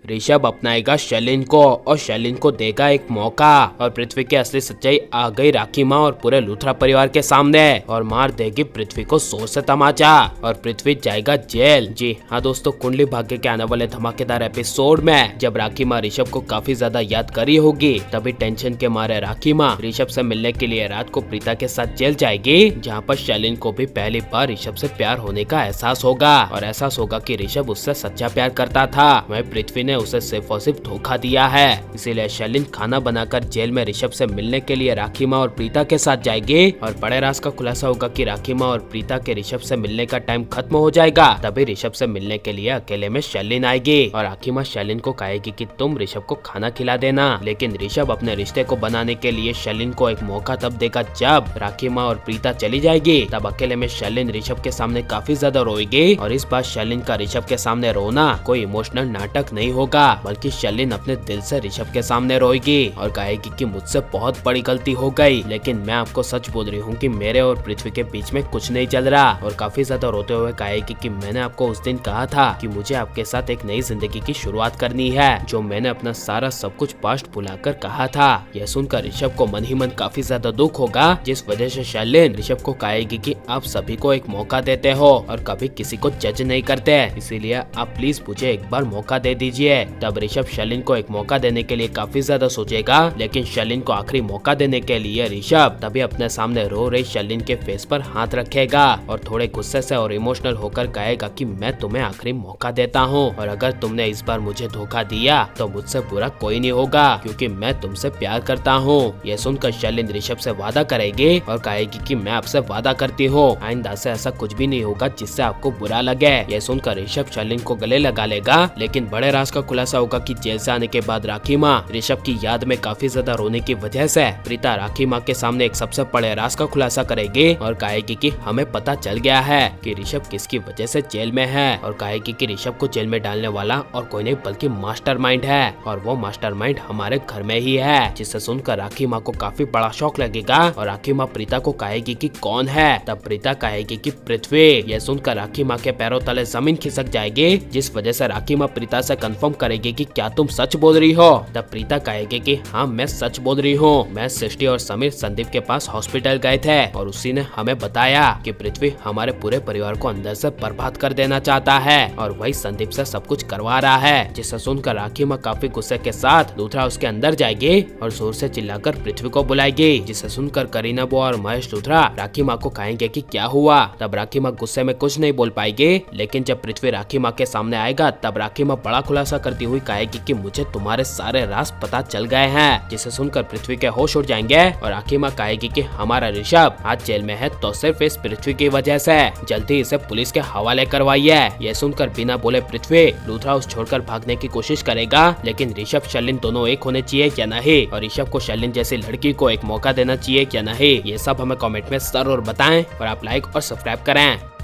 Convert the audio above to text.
ऋषभ अपनाएगा शैलिन को और शैलिन को देगा एक मौका और पृथ्वी की असली सच्चाई आ गई राखी माँ और पूरे लूथरा परिवार के सामने और मार देगी पृथ्वी को जोर से तमाचा और पृथ्वी जाएगा जेल। जी हाँ दोस्तों, कुंडली भाग्य के आने वाले धमाकेदार एपिसोड में जब राखी माँ ऋषभ को काफी ज्यादा याद करी होगी, तभी टेंशन के मारे राखी माँ ऋषभ से मिलने के लिए रात को प्रीता के साथ जेल जाएगी, जहाँ पर शैलिन को भी पहली बार ऋषभ से प्यार होने का एहसास होगा और एहसास होगा कि ऋषभ उससे सच्चा प्यार करता था, वहीं पृथ्वी ने उसे सिर्फ और सिर्फ धोखा दिया है। इसीलिए शैलिन खाना बनाकर जेल में ऋषभ से मिलने के लिए राखी माँ और प्रीता के साथ जाएगी और बड़े राज का खुलासा होगा कि राखी माँ और प्रीता के ऋषभ से मिलने का टाइम खत्म हो जाएगा। तभी ऋषभ से मिलने के लिए अकेले में शैलिन आएगी और राखी माँ शैलिन को कहेगी कि तुम ऋषभ को खाना खिला देना, लेकिन ऋषभ अपने रिश्ते को बनाने के लिए शैलिन को एक मौका तब देगा जब राखी माँ और प्रीता चली जाएगी। तब अकेले में शैलिन ऋषभ के सामने काफी ज्यादा रोएगी और इस बार शैलिन का ऋषभ के सामने रोना कोई इमोशनल नाटक नहीं होगा, बल्कि शैलिन अपने दिल से ऋषभ के सामने रोएगी और कहेगी कि मुझसे बहुत बड़ी गलती हो गई, लेकिन मैं आपको सच बोल रही हूँ कि मेरे और पृथ्वी के बीच में कुछ नहीं चल रहा। और काफी ज्यादा रोते हुए कहेगी कि मैंने आपको उस दिन कहा था कि मुझे आपके साथ एक नई जिंदगी की शुरुआत करनी है, जो मैंने अपना सारा सब कुछ पास्ट भुलाकर कहा था। यह सुनकर ऋषभ को मन ही मन काफी ज्यादा दुख होगा, जिस वजह से शैलिन ऋषभ को कहेगी कि आप सभी को एक मौका देते हो और कभी किसी को जज नहीं करते, इसीलिए आप प्लीज मुझे एक बार मौका दे दीजिए। तब ऋषभ शैलिन को एक मौका देने के लिए काफी ज्यादा सोचेगा, लेकिन शैलिन को आखिरी मौका देने के लिए ऋषभ तभी अपने सामने रो रही शैलिन के फेस पर हाथ रखेगा और थोड़े गुस्से से और इमोशनल होकर कहेगा कि मैं तुम्हें आखिरी मौका देता हूँ और अगर तुमने इस बार मुझे धोखा दिया तो मुझसे बुरा कोई नहीं होगा, क्योंकि मैं तुमसे प्यार करता हूँ। यह सुनकर शैलिन ऋषभ से वादा करेगी और कहेगी कि मैं आपसे वादा करती हूँ आइंदा से ऐसा कुछ भी नहीं होगा जिससे आपको बुरा लगे। यह सुनकर ऋषभ शैलिन को गले लगा लेगा, लेकिन बड़े राज का खुलासा होगा कि जेल से आने के बाद राखी माँ ऋषभ की याद में काफी ज्यादा रोने की वजह से प्रीता राखी माँ के सामने एक सबसे बड़े राज का खुलासा करेगी और कहेगी कि हमें पता चल गया है कि ऋषभ किसकी वजह से जेल में है और कहेगी कि ऋषभ को जेल में डालने वाला और कोई नहीं बल्कि मास्टरमाइंड है और वो मास्टरमाइंड हमारे घर में ही है। जिसे सुनकर राखी माँ को काफी बड़ा शौक लगेगा और राखी माँ प्रीता को कहेगी कि कौन है। तब प्रीता कहेगी कि पृथ्वी। यह सुनकर राखी माँ के पैरों तले जमीन खिसक जाएगी, जिस वजह से राखी माँ प्रीता से कंफर्म करेगी कि क्या तुम सच बोल रही हो। तब प्रीता कहेगी कि हाँ मैं सच बोल रही हूँ, मैं सृष्टि और समीर संदीप के पास हॉस्पिटल गए थे और उसी ने हमें बताया कि पृथ्वी हमारे पूरे परिवार को अंदर से बर्बाद कर देना चाहता है और वही संदीप से सब कुछ करवा रहा है। जिसे सुनकर राखी माँ काफी गुस्से के साथ लूथरा उसके अंदर जाएगी और जोर से चिल्लाकर पृथ्वी को बुलाएगी। जिसे सुनकर करीना बुआ और महेश लूथरा राखी माँ को कहेंगे कि क्या हुआ। तब राखी माँ गुस्से में कुछ नहीं बोल पाएगी, लेकिन जब पृथ्वी राखी माँ के सामने आएगा तब राखी माँ बड़ा खुलासा करती हुई कहेगी कि मुझे तुम्हारे सारे राज पता चल गए हैं। जिसे सुनकर पृथ्वी के होश उड़ जाएंगे और राखी माँ कहेगी कि हमारा ऋषभ आज जेल में है तो सिर्फ इस पृथ्वी की वजह से, जल्दी इसे पुलिस के हवाले करवाइए। यह सुनकर बिना बोले पृथ्वी लूथरा उस छोड़कर भागने की कोशिश करेगा, लेकिन ऋषभ शैलिन दोनों एक होने चाहिए या नहीं और ऋषभ को शैलिन जैसी लड़की को एक मौका देना चाहिए या नहीं, ये सब हमें कमेंट में जरूर बताएं और आप लाइक और सब्सक्राइब करें।